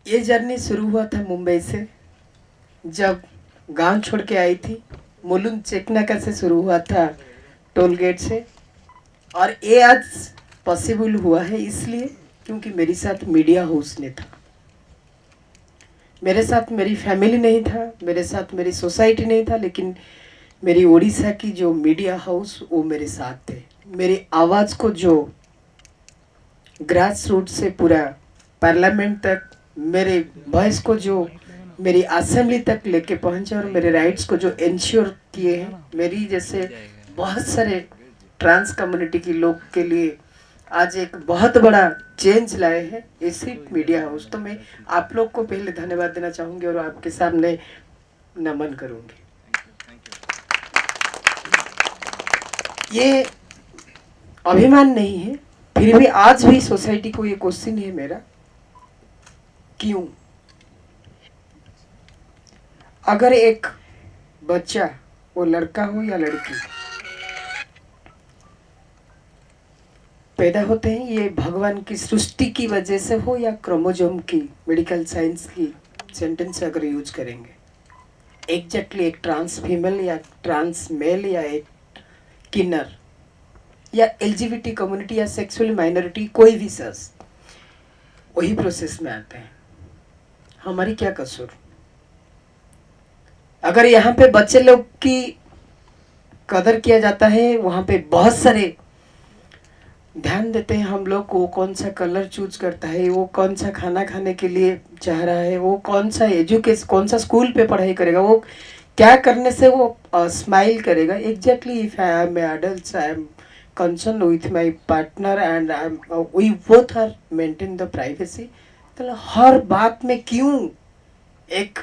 ये जर्नी शुरू हुआ था मुंबई से, जब गांव छोड़ के आई थी। मुलुंड चेकनाका से शुरू हुआ था, टोल गेट से। और ये आज पॉसिबल हुआ है इसलिए क्योंकि मेरे साथ मीडिया हाउस ने था, मेरे साथ मेरी फैमिली नहीं था, मेरे साथ मेरी सोसाइटी नहीं था, लेकिन मेरी उड़ीसा की जो मीडिया हाउस वो मेरे साथ थे। मेरी आवाज़ को जो ग्रास रूट से पूरा पार्लियामेंट तक, मेरे वॉइस को जो मेरी असेंबली तक लेके पहुंचे और मेरे राइट्स को जो इंश्योर किए हैं, मेरी जैसे बहुत सारे ट्रांस कम्युनिटी के लोग के लिए आज एक बहुत बड़ा चेंज लाए हैं इसी मीडिया हाउस। तो मैं आप लोग को पहले धन्यवाद देना चाहूँगी और आपके सामने नमन करूँगी। ये अभिमान नहीं है, फिर भी आज भी सोसाइटी को ये क्वेश्चन है मेरा, क्यों? अगर एक बच्चा, वो लड़का हो या लड़की, पैदा होते हैं, ये भगवान की सृष्टि की वजह से हो या क्रोमोजोम की, मेडिकल साइंस की सेंटेंस अगर यूज करेंगे, एग्जैक्टली एक ट्रांस फीमेल या ट्रांस मेल या एक किन्नर या एलजीबीटी कम्युनिटी या सेक्सुअल माइनॉरिटी, कोई भी शख्स वही प्रोसेस में आते हैं। हमारी क्या कसूर? अगर यहाँ पे बच्चे लोग की कदर किया जाता है, वहाँ पे बहुत सारे ध्यान देते हैं हम लोग, वो कौन सा कलर चूज करता है, वो कौन सा खाना खाने के लिए चाह रहा है, वो कौन सा एजुकेशन, कौन सा स्कूल पे पढ़ाई करेगा, वो क्या करने से वो स्माइल करेगा। Exactly if I am adult, I am concerned with my partner and we both are maintain the privacy। तो हर बात में क्यों एक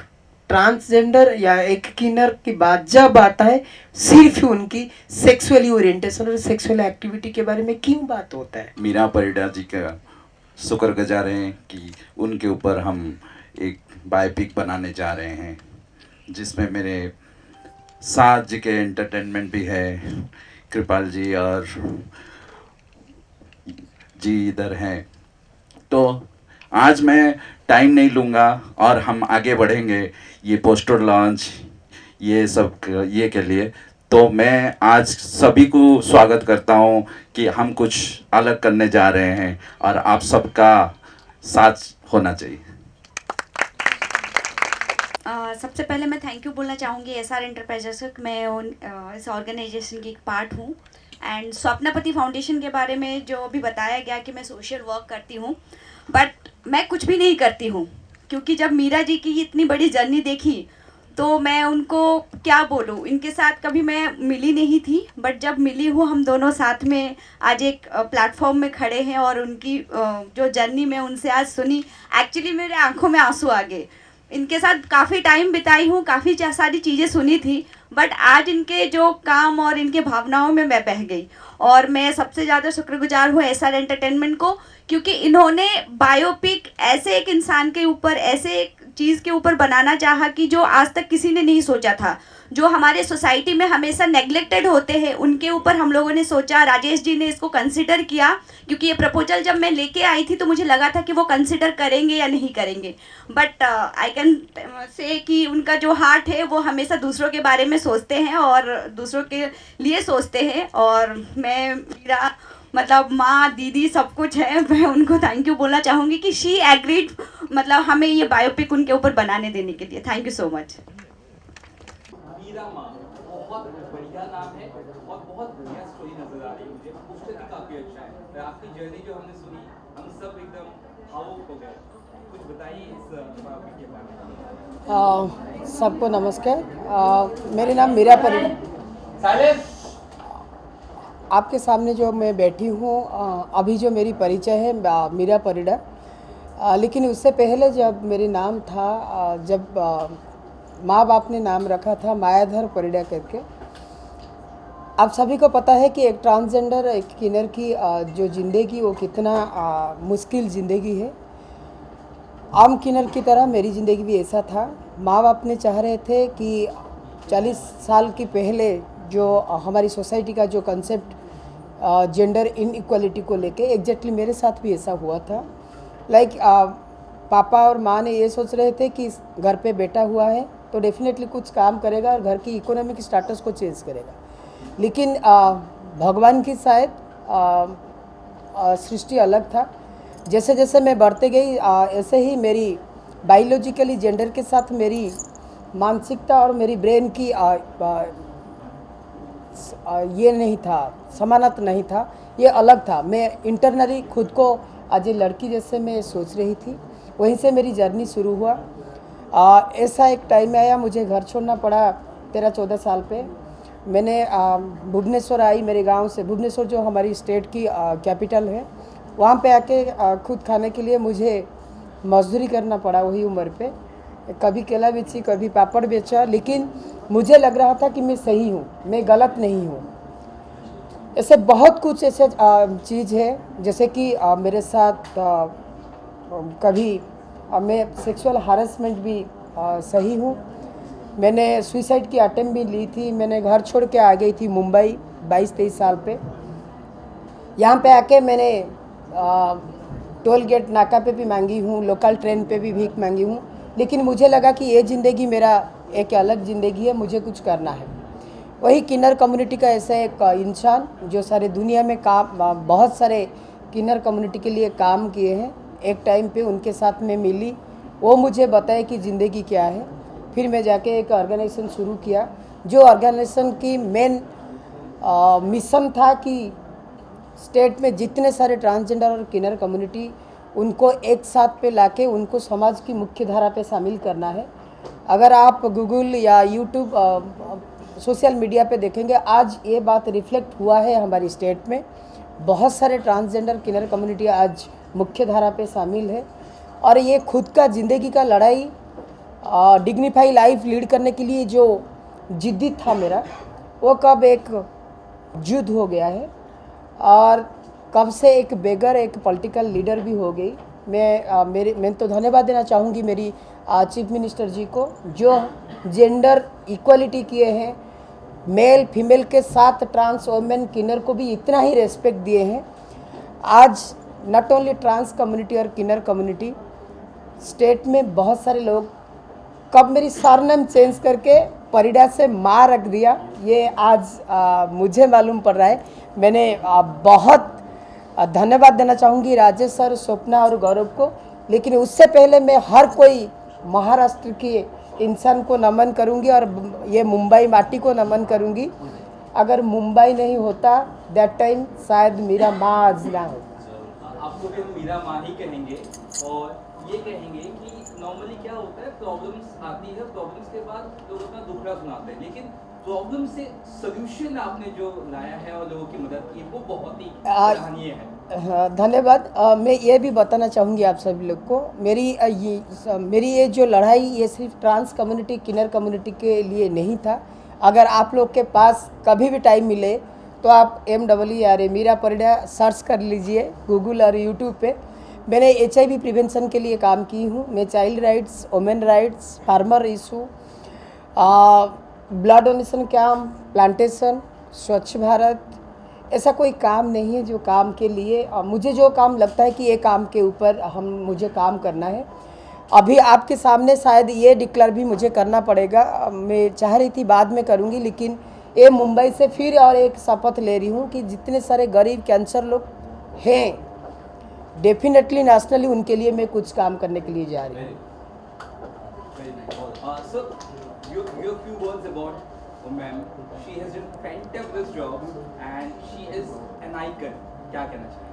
ट्रांसजेंडर या एक किन्नर की बात जब आता है, सिर्फ उनकी सेक्सुअली ओरिएंटेशन और सेक्सुअल एक्टिविटी के बारे में क्यों बात होता है? मीरा परिडा जी का शुक्रगुजार हैं कि उनके ऊपर हम एक बायोपिक बनाने जा रहे हैं, जिसमें मेरे साथ जी के एंटरटेनमेंट भी है, कृपाल जी और जी इधर हैं। तो आज मैं टाइम नहीं लूँगा और हम आगे बढ़ेंगे ये पोस्टर लॉन्च ये सब ये के लिए। तो मैं आज सभी को स्वागत करता हूँ कि हम कुछ अलग करने जा रहे हैं और आप सबका साथ होना चाहिए। सबसे पहले मैं थैंक यू बोलना चाहूँगी एसआर एंटरप्राइजेस को। मैं इस ऑर्गेनाइजेशन की एक पार्ट हूँ एंड स्वप्नपति फाउंडेशन के बारे में जो भी बताया गया कि मैं सोशल वर्क करती हूँ, बट मैं कुछ भी नहीं करती हूँ, क्योंकि जब मीरा जी की इतनी बड़ी जर्नी देखी तो मैं उनको क्या बोलूँ, इनके साथ कभी मैं मिली नहीं थी, बट जब मिली हूँ हम दोनों साथ में आज एक प्लेटफॉर्म में खड़े हैं और उनकी जो जर्नी मैं उनसे आज सुनी, एक्चुअली मेरे आंखों में आंसू आ गए। इनके साथ काफ़ी टाइम बिताई हूँ, काफ़ी सारी चीज़ें सुनी थी, बट आज इनके जो काम और इनके भावनाओं में मैं बह गई। और मैं सबसे ज़्यादा शुक्रगुजार हूँ एसआर एंटरटेनमेंट को, क्योंकि इन्होंने बायोपिक ऐसे एक इंसान के ऊपर, ऐसे एक चीज़ के ऊपर बनाना चाहा कि जो आज तक किसी ने नहीं सोचा था, जो हमारे सोसाइटी में हमेशा नेग्लेक्टेड होते हैं, उनके ऊपर हम लोगों ने सोचा। राजेश जी ने इसको कंसिडर किया, क्योंकि ये प्रपोजल जब मैं लेके आई थी तो मुझे लगा था कि वो कंसिडर करेंगे या नहीं करेंगे, बट आई कैन से कि उनका जो हार्ट है वो हमेशा दूसरों के बारे में सोचते हैं और दूसरों के लिए सोचते हैं। और मैं मेरा मतलब माँ दीदी सब कुछ है, मैं उनको थैंक यू बोलना चाहूँगी कि शी एग्रीड, मतलब हमें ये बायोपिक उनके ऊपर बनाने देने के लिए। Thank you so much. Meera माँ बहुत बढ़िया नाम है और बहुत बढ़िया स्टोरी नजर आ रही है मुझे, पोस्टर भी काफी अच्छा है और आपकी जर्नी जो हमने सुनी हम सब एकदम भावुक हो गए। कुछ बताइए इस बायोपिक के बारे में। सबको नमस्कार। मेरे नाम मीरा परिडा। आपके सामने जो मैं बैठी हूँ, अभी जो मेरी परिचय है मीरा परिडा, लेकिन उससे पहले जब मेरी नाम था, जब माँ बाप ने नाम रखा था मायाधर परिडा करके। आप सभी को पता है कि एक ट्रांसजेंडर, एक किन्नर की जो ज़िंदगी वो कितना मुश्किल ज़िंदगी है। आम किन्नर की तरह मेरी ज़िंदगी भी ऐसा था। माँ बाप ने चाह रहे थे कि 40 साल के पहले जो हमारी सोसाइटी का जो कंसेप्ट जेंडर इनइक्वालिटी को लेके, एग्जैक्टली मेरे साथ भी ऐसा हुआ था। लाइक पापा और माँ ने ये सोच रहे थे कि घर पे बेटा हुआ है तो डेफिनेटली कुछ काम करेगा और घर की इकोनॉमिक स्टेटस को चेंज करेगा। लेकिन भगवान की शायद सृष्टि अलग था। जैसे जैसे मैं बढ़ते गई ऐसे ही मेरी बायोलॉजिकली जेंडर के साथ मेरी मानसिकता और मेरी ब्रेन की ये नहीं था, समानत नहीं था, ये अलग था। मैं इंटरनली खुद को आज ये लड़की जैसे मैं सोच रही थी। वहीं से मेरी जर्नी शुरू हुआ। ऐसा एक टाइम आया मुझे घर छोड़ना पड़ा 13-14 साल पे। मैंने भुवनेश्वर आई, मेरे गांव से, भुवनेश्वर जो हमारी स्टेट की कैपिटल है, वहाँ पे आके खुद खाने के लिए मुझे मजदूरी करना पड़ा वही उम्र पे। कभी केला बेची, कभी पापड़ बेचा, लेकिन मुझे लग रहा था कि मैं सही हूँ, मैं गलत नहीं हूँ। ऐसे बहुत कुछ ऐसे चीज़ है, जैसे कि मेरे साथ कभी मैं सेक्सुअल हरासमेंट भी सही हूँ। मैंने सुसाइड की अटेम्प्ट भी ली थी। मैंने घर छोड़ के आ गई थी मुंबई 22-23 साल पे। यहाँ पे आके मैंने टोल गेट नाका पे भी मांगी हूँ, लोकल ट्रेन पे भी भीख मांगी हूँ। लेकिन मुझे लगा कि ये ज़िंदगी मेरा एक अलग ज़िंदगी है, मुझे कुछ करना है। वही किन्नर कम्युनिटी का ऐसा एक इंसान जो सारे दुनिया में बहुत सारे किन्नर कम्युनिटी के लिए काम किए हैं, एक टाइम पे उनके साथ में मिली। वो मुझे बताए कि ज़िंदगी क्या है। फिर मैं जाके एक ऑर्गेनाइजेशन शुरू किया, जो ऑर्गेनाइजेशन की मेन मिशन था कि स्टेट में जितने सारे ट्रांसजेंडर और किन्नर कम्युनिटी, उनको एक साथ पे लाके उनको समाज की मुख्य धारा पे शामिल करना है। अगर आप गूगल या यूट्यूब सोशल मीडिया पे देखेंगे, आज ये बात रिफ्लेक्ट हुआ है हमारी स्टेट में। बहुत सारे ट्रांसजेंडर किन्नर कम्युनिटी आज मुख्य धारा पे शामिल है। और ये खुद का ज़िंदगी का लड़ाई, डिग्निफाई लाइफ लीड करने के लिए जो जिद्दी था मेरा, वो कब एक युद्ध हो गया है और कब से एक बेगर, एक पॉलिटिकल लीडर भी हो गई। मैं तो धन्यवाद देना चाहूँगी मेरी चीफ मिनिस्टर जी को, जो जेंडर इक्वलिटी किए हैं। मेल फीमेल के साथ ट्रांस वुमेन किन्नर को भी इतना ही रेस्पेक्ट दिए हैं। आज नॉट ओनली ट्रांस कम्युनिटी और किन्नर कम्युनिटी, स्टेट में बहुत सारे लोग, कब मेरी सरनेम चेंज करके परिडा से माँ रख दिया, ये आज मुझे मालूम पड़ रहा है। मैंने बहुत धन्यवाद देना चाहूँगी राजेश सर, स्वप्ना और गौरव को। लेकिन उससे पहले मैं हर कोई महाराष्ट्र के इंसान को नमन करूँगी और ये मुंबई माटी को नमन करूँगी। अगर मुंबई नहीं होता दैट टाइम शायद मेरा माँ आज ना हो। आपको भी हम मीरा माँ ही कहेंगे और ये कहेंगे कि नॉर्मली क्या होता है, प्रॉब्लम्स आती है, प्रॉब्लम्स के बाद लोग अपना दुखड़ा सुनाते हैं, लेकिन प्रॉब्लम से सोल्यूशन आपने जो लाया है और लोगों की मदद की, वो बहुत ही सराहनीय है। धन्यवाद। मैं ये भी बताना चाहूँगी आप सभी लोग को, मेरी ये जो लड़ाई ये सिर्फ ट्रांस कम्युनिटी, किन्नर कम्युनिटी के लिए नहीं था। अगर आप लोग के पास कभी भी टाइम मिले तो आप MWRA मीरा परिडा सर्च कर लीजिए गूगल और यूट्यूब पे। मैंने HIV प्रिवेंशन के लिए काम की हूँ। मैं child rights, women rights, farmer issue, blood donation camp, plantation, स्वच्छ भारत, ऐसा कोई काम नहीं है जो काम के लिए मुझे जो काम लगता है कि ये काम के ऊपर मुझे काम करना है। अभी आपके सामने शायद ये डिक्लेयर भी मुझे करना पड़ेगा, मैं चाह रही थी बाद में करूँगी, लेकिन ये मुंबई से फिर और एक शपथ ले रही हूँ कि जितने सारे गरीब कैंसर लोग हैं, डेफिनेटली नेशनली उनके लिए मैं कुछ काम करने के लिए जा रही हूँ। So, your few words about ma'am. She has done fantabulous job and she is an icon. क्या कहना चाहिए?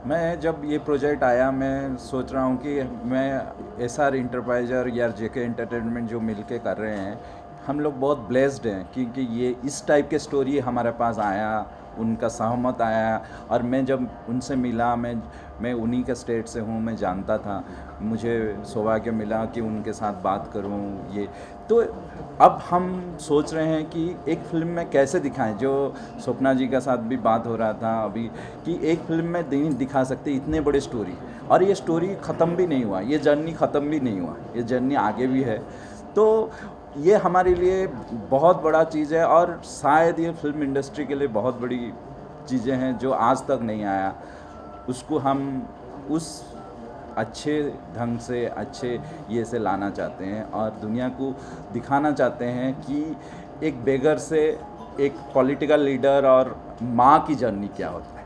मैं जब ये प्रोजेक्ट आया, मैं सोच रहा हूँ कि मैं SR इंटरप्राइजर या JK एंटरटेनमेंट जो मिलके कर रहे हैं, हम लोग बहुत ब्लेस्ड हैं क्योंकि ये इस टाइप के स्टोरी हमारे पास आया, उनका सहमत आया। और मैं जब उनसे मिला, मैं उन्हीं के स्टेट से हूँ, मैं जानता था, मुझे सौभाग्य मिला कि उनके साथ बात करूँ। ये तो अब हम सोच रहे हैं कि एक फ़िल्म में कैसे दिखाएं, जो स्वप्ना जी का साथ भी बात हो रहा था अभी, कि एक फ़िल्म में नहीं दिखा सकते इतने बड़े स्टोरी। और ये स्टोरी ख़त्म भी नहीं हुआ, ये जर्नी ख़त्म भी नहीं हुआ, ये जर्नी आगे भी है। तो ये हमारे लिए बहुत बड़ा चीज़ है और शायद ये फिल्म इंडस्ट्री के लिए बहुत बड़ी चीज़ें हैं जो आज तक नहीं आया। उसको हम उस अच्छे ढंग से अच्छे ये से लाना चाहते हैं और दुनिया को दिखाना चाहते हैं कि एक बेगर से एक पॉलिटिकल लीडर और माँ की जर्नी क्या होता है।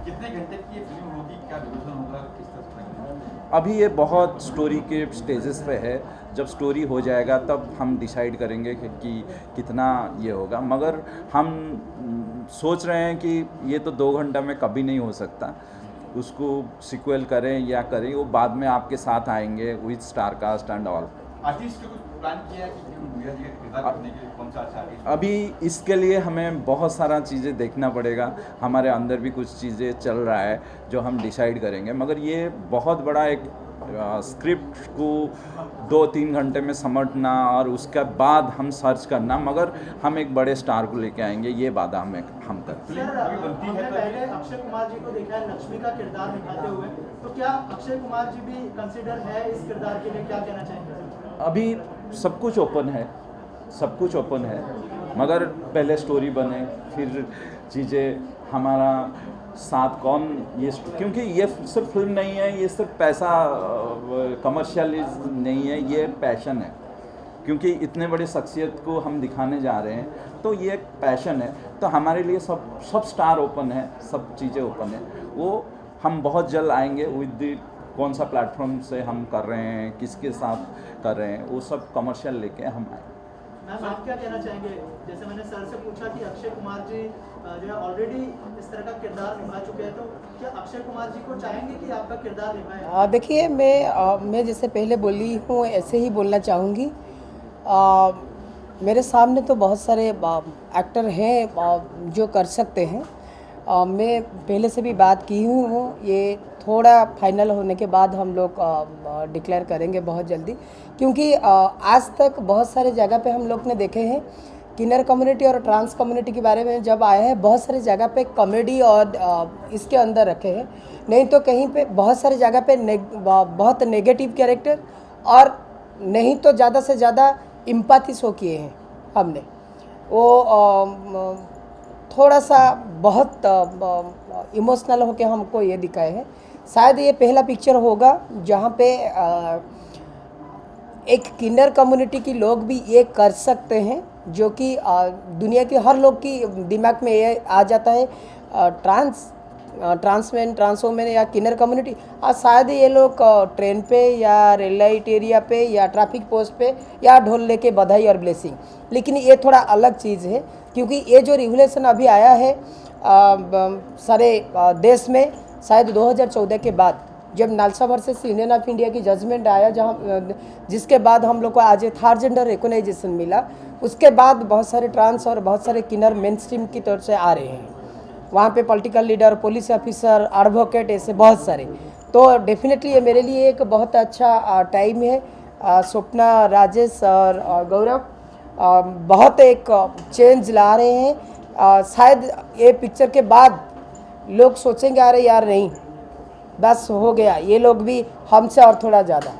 कितने घंटे की ये फिल्म होगी, क्या ड्यूरेशन होगा, किस तरह से? अभी ये बहुत स्टोरी के स्टेजेस पे है, जब स्टोरी हो जाएगा तब हम डिसाइड करेंगे कि कितना ये होगा, मगर हम सोच रहे हैं कि ये तो 2 घंटा में कभी नहीं हो सकता, उसको सिक्वल करें या करें वो बाद में आपके साथ आएंगे with star cast and all. Artist का कुछ प्लान किया है कि भैया जी किरदार करने के लिए कौन सा अच्छा आर्टिस्ट? अभी इसके लिए हमें बहुत सारा चीज़ें देखना पड़ेगा, हमारे अंदर भी कुछ चीज़ें चल रहा है जो हम डिसाइड करेंगे, मगर ये बहुत बड़ा एक स्क्रिप्ट को 2-3 घंटे में समझना और उसके बाद हम सर्च करना, मगर हम एक बड़े स्टार को लेके आएंगे, ये वादा हम करते हैं। हमने पहले अक्षय कुमार जी को देखा है लक्ष्मी का किरदार निभाते हुए, तो क्या अक्षय कुमार जी भी कंसिडर है इस किरदार के लिए, क्या कहना चाहेंगे? अभी सब कुछ ओपन है, सब कुछ ओपन है, मगर पहले स्टोरी बने फिर चीज़ें हमारा साथ कौन ये, क्योंकि ये सिर्फ फिल्म नहीं है, ये सिर्फ पैसा कमर्शियलाइज नहीं है, ये पैशन है, क्योंकि इतने बड़े शख्सियत को हम दिखाने जा रहे हैं तो ये एक पैशन है। तो हमारे लिए सब स्टार ओपन है, सब चीज़ें ओपन है, वो हम बहुत जल्द आएंगे विद द कौन सा प्लेटफॉर्म से हम कर रहे हैं, किसके साथ कर रहे हैं, वो सब कमर्शियल लेके हम आए। मैम आप क्या कहना चाहेंगे, जैसे मैंने सर से पूछा कि अक्षय कुमार जी जो है ऑलरेडी इस तरह का किरदार निभा चुके हैं, तो क्या अक्षय कुमार जी को चाहेंगे कि आपका किरदार निभाएं? देखिए मैं जैसे पहले बोली हूँ ऐसे ही बोलना चाहूँगी। मेरे सामने तो बहुत सारे एक्टर हैं जो कर सकते हैं। मैं पहले से भी बात की हूँ, ये थोड़ा फाइनल होने के बाद हम लोग डिक्लेयर करेंगे बहुत जल्दी, क्योंकि आज तक बहुत सारे जगह पे हम लोग ने देखे हैं किन्नर कम्युनिटी और ट्रांस कम्युनिटी के बारे में जब आया है, बहुत सारी जगह पे कॉमेडी और इसके अंदर रखे हैं, नहीं तो कहीं पे बहुत सारी जगह पे बहुत नेगेटिव कैरेक्टर और नहीं तो ज़्यादा से ज़्यादा इम्पैथी शो किए हैं हमने। वो थोड़ा सा बहुत इमोशनल होके हमको ये दिखाए हैं। शायद ये पहला पिक्चर होगा जहाँ पे एक किन्नर कम्युनिटी की लोग भी ये कर सकते हैं, जो कि दुनिया के हर लोग की दिमाग में ये आ जाता है ट्रांसमैन ट्रांसवोमेन या किन्नर कम्युनिटी। आज शायद ये लोग ट्रेन पे या रेल लाइट एरिया पे या ट्रैफिक पोस्ट पे या ढोल लेके बधाई और ब्लेसिंग, लेकिन ये थोड़ा अलग चीज़ है, क्योंकि ये जो रेगुलेशन अभी आया है सारे देश में शायद 2014 के बाद, जब NALSA versus union of India की जजमेंट आया, जिसके बाद हम लोग को आज थर्ड जेंडर रिकॉग्नाइजेशन मिला, उसके बाद बहुत सारे ट्रांस और बहुत सारे किन्नर मेन स्ट्रीम की तरफ से आ रहे हैं। वहाँ पे political leader, police officer, advocate, ऐसे बहुत सारे। तो डेफिनेटली ये मेरे लिए एक बहुत अच्छा टाइम है। स्वप्ना, राजेश और गौरव बहुत एक चेंज ला रहे हैं। शायद ये पिक्चर के बाद लोग सोचेंगे अरे यार नहीं बस हो गया, ये लोग भी हमसे और थोड़ा ज़्यादा।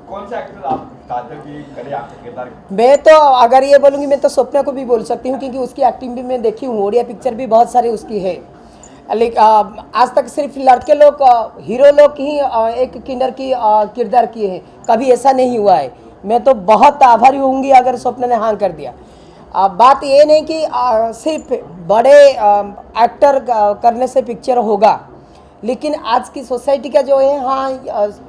कौन सा एक्टर आप चाहते हो कि करे आपका किरदार? मैं तो अगर ये बोलूँगी मैं तो स्वप्ना को भी बोल सकती हूँ, क्योंकि उसकी एक्टिंग भी मैं देखी हूँ, ओडिया पिक्चर भी बहुत सारी उसकी है। लेकिन आज तक सिर्फ लड़के लोग हीरो लोग ही एक किन्नर की किरदार किए हैं, कभी ऐसा नहीं हुआ है। मैं तो बहुत आभारी होंगी अगर स्वप्ना ने हाँ कर दिया। बात ये नहीं कि सिर्फ बड़े एक्टर करने से पिक्चर होगा, लेकिन आज की सोसाइटी का जो है, हाँ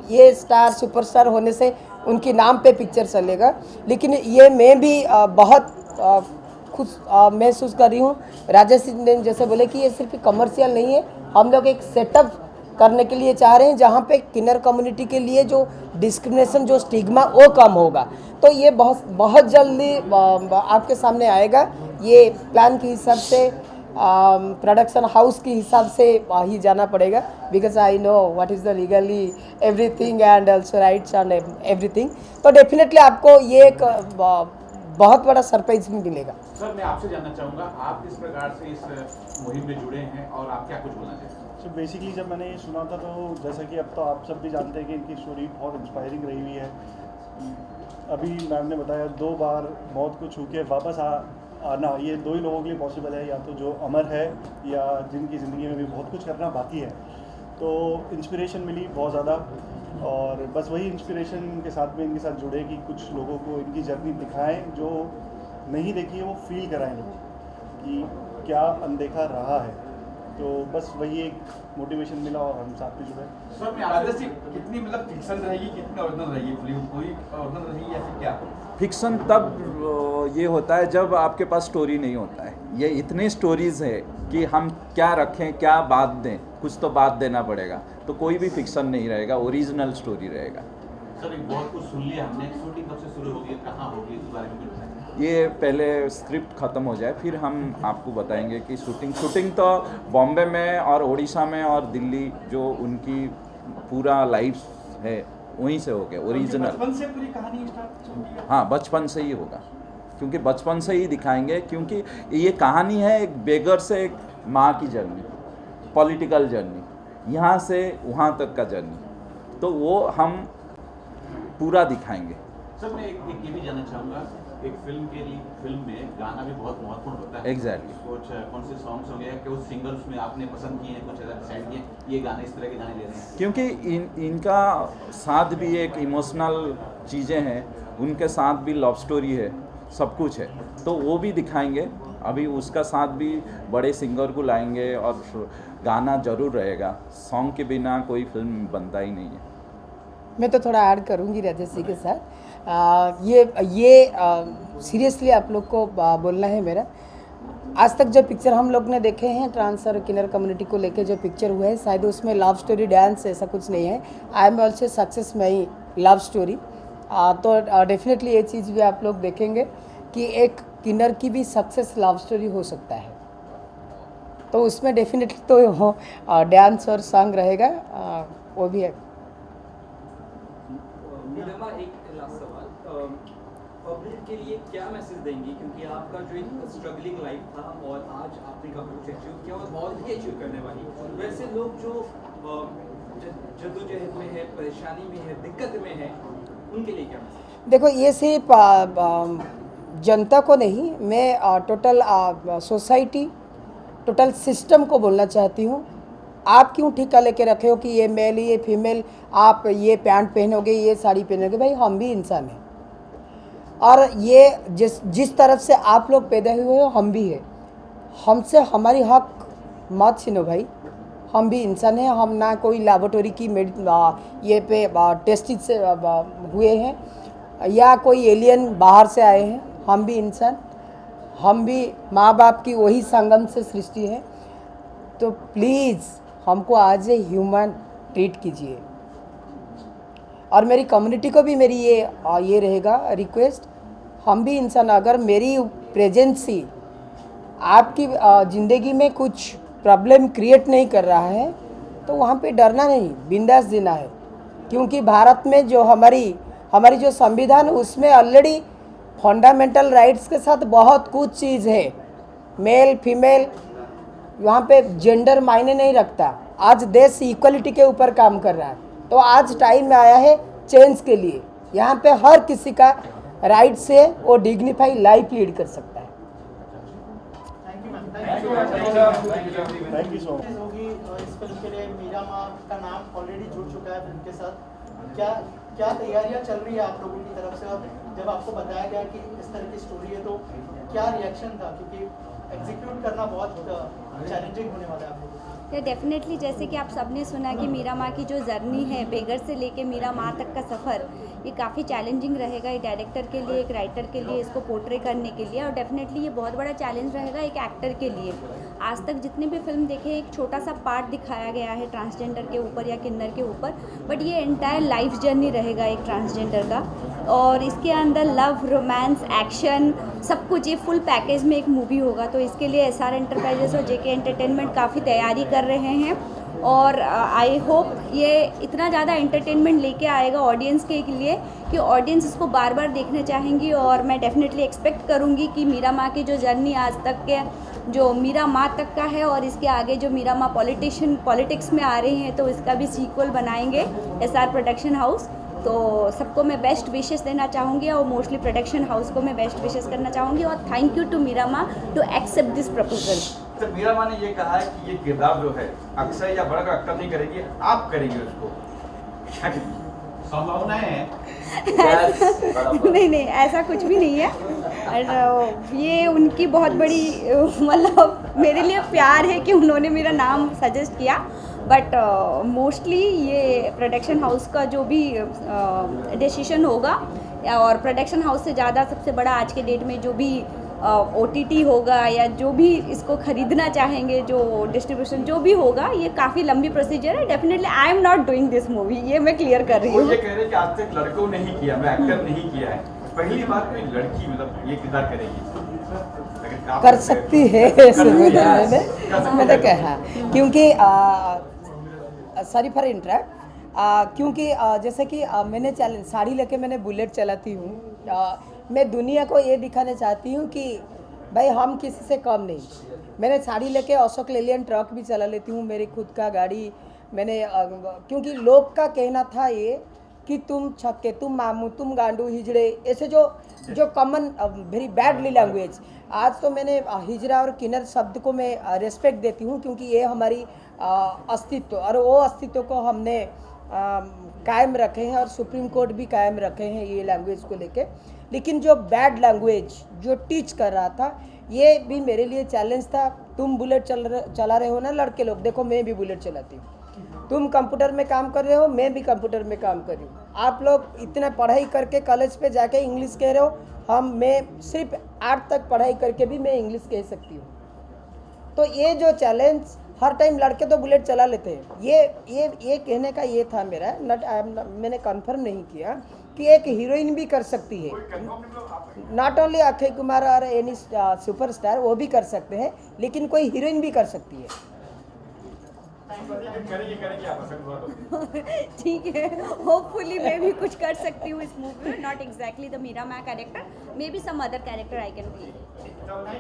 ये स्टार सुपरस्टार होने से उनके नाम पे पिक्चर चलेगा, लेकिन ये मैं भी बहुत खुश महसूस कर रही हूँ। राजेश ने जैसे बोले कि ये सिर्फ कमर्शियल नहीं है, हम लोग एक सेटअप करने के लिए चाह रहे हैं जहाँ पे किन्नर कम्युनिटी के लिए जो डिस्क्रिमिनेशन, जो स्टिग्मा, वो कम होगा। तो ये बहुत जल्दी आपके सामने आएगा। ये प्लान के हिसाब से, प्रोडक्शन हाउस के हिसाब से ही जाना पड़ेगा, because I know what is the legally everything and also rights and everything. तो डेफिनेटली आपको ये एक बहुत बड़ा सरप्राइज भी मिलेगा। सर मैं आपसे जानना चाहूँगा, आप किस प्रकार से इस मुहिम में जुड़े हैं और आप क्या कुछ बोलना चाहते हैं? सो बेसिकली जब मैंने ये सुना था, तो जैसा कि अब तो आप सब भी जानते हैं कि इनकी स्टोरी बहुत इंस्पायरिंग रही हुई है। अभी मैम ने बताया 2 बार मौत को छू के वापस आना, ये 2 ही लोगों के लिए पॉसिबल है, या तो जो अमर है या जिनकी ज़िंदगी में भी बहुत कुछ करना बाकी है। तो इंस्पिरेशन मिली बहुत ज़्यादा। और बस वही इंस्पिरेशन के साथ में इनके साथ जुड़े कि कुछ लोगों को इनकी जर्नी दिखाएं, जो नहीं देखी है वो फील कराएं लोगों को कि क्या अनदेखा रहा है। तो बस वही एक मोटिवेशन मिला और हम साथ में जुड़े। सर मैं आपसे से कितनी मतलब फिक्शन रहेगी, कितनी ओरिजिनल रहेगी फिल्म, कोई ओरिजिनल रहेगी या फिर क्या? फिक्सन तब ये होता है जब आपके पास स्टोरी नहीं होता है। ये इतनी स्टोरीज़ है कि हम क्या रखें, क्या बात दें, कुछ तो बात देना पड़ेगा, तो कोई भी फिक्सन नहीं रहेगा, ओरिजिनल स्टोरी रहेगा। सर एक बहुत कुछ सुन लिया हमने, शूटिंग कब से शुरू होगी, कहाँ होगी, इस बारे में कुछ बताएं। ये पहले स्क्रिप्ट ख़त्म हो जाए फिर हम आपको बताएंगे कि शूटिंग तो बॉम्बे में और उड़ीसा में और दिल्ली जो उनकी पूरा लाइफ है वहीं से हो गया ओरिजिनल। बचपन से पूरी कहानी स्टार्ट होगी? हाँ, बचपन से ही होगा, क्योंकि बचपन से ही दिखाएंगे, क्योंकि ये कहानी है एक बेगर से एक माँ की जर्नी, पॉलिटिकल जर्नी, यहाँ से वहाँ तक का जर्नी, तो वो हम पूरा दिखाएंगे। सर मैं एक ये भी जानना चाहूँगा, एक फिल्म में गाना भी बहुत महत्वपूर्ण होता है। Exactly. कुछ कौन से सॉन्ग्स होंगे, कुछ सिंगर्स में आपने पसंद किए हैं, कुछ डिसाइड किए ये गाने, इस तरह के गाने ले रहे हैं? क्योंकि इनका साथ भी एक इमोशनल चीज़ें हैं, उनके साथ भी लव स्टोरी है, सब कुछ है, तो वो भी दिखाएंगे। अभी उसका साथ भी बड़े सिंगर को लाएंगे और गाना ज़रूर रहेगा। सॉन्ग के बिना कोई फिल्म बनता ही नहीं है। मैं तो थोड़ा ऐड करूंगी राजेश जी के साथ। ये सीरियसली आप लोग को बोलना है मेरा, आज तक जो पिक्चर हम लोग ने देखे हैं ट्रांस और किन्नर कम्युनिटी को लेके जो पिक्चर हुआ है, शायद उसमें लव स्टोरी डांस ऐसा कुछ नहीं है। I am also success my love story. तो डेफिनेटली ये चीज़ भी आप लोग देखेंगे कि एक किन्नर की भी सक्सेस लव स्टोरी हो सकता है, तो उसमें डेफिनेटली तो डांस और सॉन्ग रहेगा, वो भी है। नीलिमा, एक लास्ट सवाल, पब्लिक के लिए क्या मैसेज देंगी, क्योंकि आपका जो एक स्ट्रगलिंग लाइफ था और आज आपने काफ़ी कुछ अचीव किया और बहुत ही अचीव करने वाली, वैसे लोग जो जद्दोजहद में है, परेशानी में है, दिक्कत में है, उनके लिए क्या मैसेज? देखो, ये सिर्फ जनता को नहीं, मैं टोटल सोसाइटी, टोटल सिस्टम को बोलना चाहती हूँ। आप क्यों ठिका लेके रखे हो कि ये मेल, ये फीमेल, आप ये पैंट पहनोगे, ये साड़ी पहनोगे? भाई हम भी इंसान हैं, और ये जिस तरफ से आप लोग पैदा हुए हो हम भी है। हमसे हमारी हक मत छीनो भाई, हम भी इंसान हैं। हम ना कोई लैबोरेटरी की ये पे टेस्टिंग से हुए हैं या कोई एलियन बाहर से आए हैं। हम भी इंसान, हम भी माँ बाप की वही संगम से सृष्टि है। तो प्लीज़ हमको आज ए ह्यूमन ट्रीट कीजिए। और मेरी कम्युनिटी को भी मेरी ये रहेगा रिक्वेस्ट, हम भी इंसान, अगर मेरी प्रेजेंसी आपकी ज़िंदगी में कुछ प्रॉब्लम क्रिएट नहीं कर रहा है तो वहाँ पे डरना नहीं, बिंदास जीना है। क्योंकि भारत में जो हमारी जो संविधान है उसमें ऑलरेडी फंडामेंटल राइट्स के साथ बहुत कुछ चीज़ है। मेल फीमेल, वहाँ पे जेंडर मायने नहीं रखता। आज देश इक्वलिटी के ऊपर काम कर रहा है, तो आज टाइम में आया है चेंज के लिए। यहाँ पे हर किसी का राइट से वो डिग्निफाई लाइफ लीड कर सकता है। Thank you so much. होगी इस फिल्म के लिए मीरा माँ का नाम ऑलरेडी जुड़ चुका है फिल्म के साथ। क्या तैयारियां चल रही है आप लोगों की तरफ से, और जब आपको बताया गया कि इस तरह की स्टोरी है तो क्या रिएक्शन था, क्योंकि एग्जीक्यूट करना बहुत चैलेंजिंग होने वाला है आप लोगों को? या डेफिनेटली, जैसे कि आप सबने सुना कि मीरा माँ की जो जर्नी है, बेगर से लेके मीरा माँ तक का सफ़र, ये काफ़ी चैलेंजिंग रहेगा एक डायरेक्टर के लिए, एक राइटर के लिए, इसको पोर्ट्रे करने के लिए। और डेफिनेटली ये बहुत बड़ा चैलेंज रहेगा एक एक्टर के लिए। आज तक जितने भी फिल्म देखे, एक छोटा सा पार्ट दिखाया गया है ट्रांसजेंडर के ऊपर या किन्नर के ऊपर, बट ये एंटायर लाइफ जर्नी रहेगा एक ट्रांसजेंडर का। और इसके अंदर लव, रोमांस, एक्शन, सब कुछ, ये फुल पैकेज में एक मूवी होगा। तो इसके लिए SR एंटरप्राइजेस और JK एंटरटेनमेंट काफ़ी तैयारी कर रहे हैं, और आई होप ये इतना ज़्यादा एंटरटेनमेंट लेके आएगा ऑडियंस के लिए कि ऑडियंस इसको बार बार देखना चाहेंगी। और मैं डेफिनेटली एक्सपेक्ट करूँगी कि मीरा माँ की जो जर्नी आज तक के जो मीरा माँ तक का है, और इसके आगे जो मीरा माँ पॉलिटिक्स में आ रही हैं, तो इसका भी सीक्वल बनाएंगे SR प्रोडक्शन हाउस। तो सबको मैं बेस्ट विशेस देना चाहूँगी, और मोस्टली प्रोडक्शन हाउस को मैं बेस्ट विशेस करना चाहूँगी। और थैंक यू टू मीरा माँ टू एक्सेप्ट दिस प्रपोजल। तो मीरा माँ ने ये कहा है कि ये किरदार जो है अक्षय या बड़ा का अक्कल नहीं करेगी, आप करेंगे उसको। संभावनाएं हैं। नहीं ऐसा कुछ भी नहीं है। और ये उनकी बहुत बड़ी मतलब मेरे लिए प्यार है कि उन्होंने मेरा नाम सजेस्ट किया। बट मोस्टली ये प्रोडक्शन हाउस का जो भी डिसीजन होगा, और प्रोडक्शन हाउस से ज़्यादा सबसे बड़ा आज के डेट में जो भी OTT होगा या जो भी इसको ख़रीदना चाहेंगे, जो डिस्ट्रीब्यूशन जो भी होगा, ये काफ़ी लंबी प्रोसीजर है। Definitely I am not doing this movie, ये मैं क्लियर कर रही हूँ। वो ये कह रहे हैं कि आज तक लड़कों ने ही किया, मैं एक्टर नहीं किया है, पहली बार कोई लड़की मतलब ये किरदार करेगी। कर सकती है मैंने कहा, क्योंकि सॉरी फॉर इंटरप्ट, क्योंकि जैसे कि मैंने चैलेंज साड़ी लेके मैंने बुलेट चलाती हूँ। मैं दुनिया को ये दिखाना चाहती हूँ कि भाई हम किसी से कम नहीं। मैंने साड़ी लेके अशोक लेलैंड ट्रक भी चला लेती हूँ, मेरी खुद का गाड़ी मैंने, क्योंकि लोग का कहना था ये कि तुम छक्के, तुम मामू, तुम गांडू, हिजड़े, ऐसे जो कॉमन वेरी बैडली लैंग्वेज। आज तो मैंने हिजड़ा और किन्नर शब्द को मैं रेस्पेक्ट देती हूँ, क्योंकि ये हमारी अस्तित्व और वो अस्तित्व को हमने कायम रखे हैं और सुप्रीम कोर्ट भी कायम रखे हैं ये लैंग्वेज को लेके। लेकिन जो बैड लैंग्वेज जो टीच कर रहा था, ये भी मेरे लिए चैलेंज था। तुम बुलेट चला रहे हो ना लड़के लोग, देखो मैं भी बुलेट चलाती हूँ। तुम कंप्यूटर में काम कर रहे हो, मैं भी कंप्यूटर में काम कर रही हूँ। आप लोग इतना पढ़ाई करके कॉलेज पे जाके इंग्लिश कह रहे हो, मैं सिर्फ 8 तक पढ़ाई करके भी मैं इंग्लिश कह सकती हूँ। तो ये जो चैलेंज, हर टाइम लड़के तो बुलेट चला लेते हैं, ये कहने का ये था मेरा। मैंने कंफर्म नहीं किया कि एक हीरोइन भी कर सकती है, नॉट ओनली अक्षय कुमार और एनी सुपरस्टार, वो भी कर सकते हैं, लेकिन कोई हीरोइन भी कर सकती है। ठीक है, होपफुली मैं भी कुछ कर सकती हूँ इस मूवी में। Not exactly the Meera Mac character, may be some other character I can be.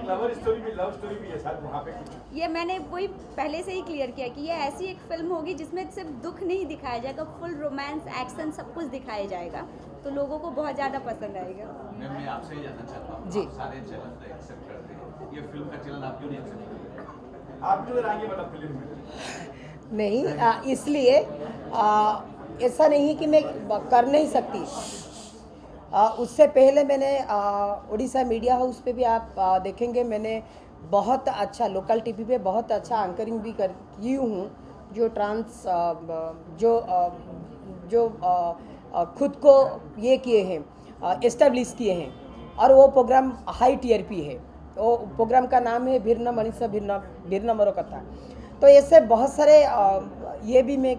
Love story भी है साथ वहाँ पे कुछ। ये मैंने वही पहले से ही क्लियर किया कि ये ऐसी एक फिल्म होगी जिसमें सिर्फ दुख नहीं दिखाया जाएगा, फुल रोमांस, एक्शन सब कुछ दिखाया जाएगा, तो लोगों को बहुत ज़्यादा पसंद आएगा। मैं आपसे ही जानना चाहता हूँ, जी। आप सारे चैनल तो एक्सेप्ट करते हैं, ये फिल्म का चैनल आप क्यों नहीं एक्सेप्ट करते? आप क्यों आगे मतलब फिल्म में नहीं, इसलिए ऐसा नहीं कि मैं कर नहीं सकती। उससे पहले मैंने उड़ीसा मीडिया हाउस पे भी आप देखेंगे, मैंने बहुत अच्छा लोकल टीवी पे बहुत अच्छा एंकरिंग भी की हूँ, जो ट्रांस जो खुद को ये किए हैं, एस्टेब्लिश किए हैं, और वो प्रोग्राम हाई TRP है। वो प्रोग्राम का नाम है भिन्न मनीषा भिन्न मरो कथा। तो ऐसे बहुत सारे ये भी मैं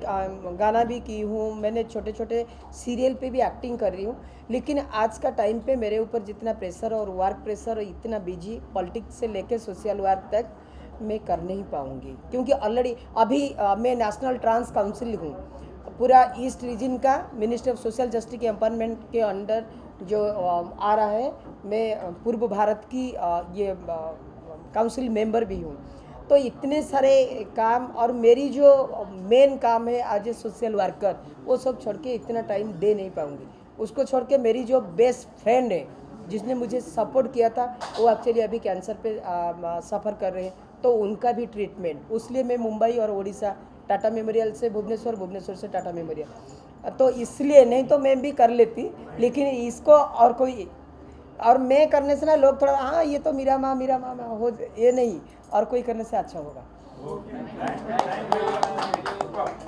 गाना भी की हूँ, मैंने छोटे छोटे सीरियल पे भी एक्टिंग कर रही हूँ। लेकिन आज का टाइम पे मेरे ऊपर जितना प्रेशर और वर्क प्रेशर और इतना बिजी, पॉलिटिक्स से लेके सोशल वर्क तक मैं कर नहीं पाऊँगी, क्योंकि ऑलरेडी अभी मैं नेशनल ट्रांस काउंसिल हूँ, पूरा ईस्ट रीजन का ministry of social justice empowerment के अंडर जो आ रहा है। मैं पूर्व भारत की ये काउंसिल मेंबर भी हूँ। तो इतने सारे काम, और मेरी जो मेन काम है एज ए सोशल वर्कर, वो सब छोड़ के इतना टाइम दे नहीं पाऊँगी। उसको छोड़ के मेरी जो बेस्ट फ्रेंड है जिसने मुझे सपोर्ट किया था, वो एक्चुअली अभी कैंसर पे सफ़र कर रहे हैं, तो उनका भी ट्रीटमेंट, उसलिए मैं मुंबई और उड़ीसा टाटा मेमोरियल से भुवनेश्वर, भुवनेश्वर से टाटा मेमोरियल, तो इसलिए नहीं तो मैं भी कर लेती। लेकिन इसको और कोई, और मैं करने से ना लोग थोड़ा हाँ ये तो मीरा माँ हो, ये नहीं, और कोई करने से अच्छा होगा।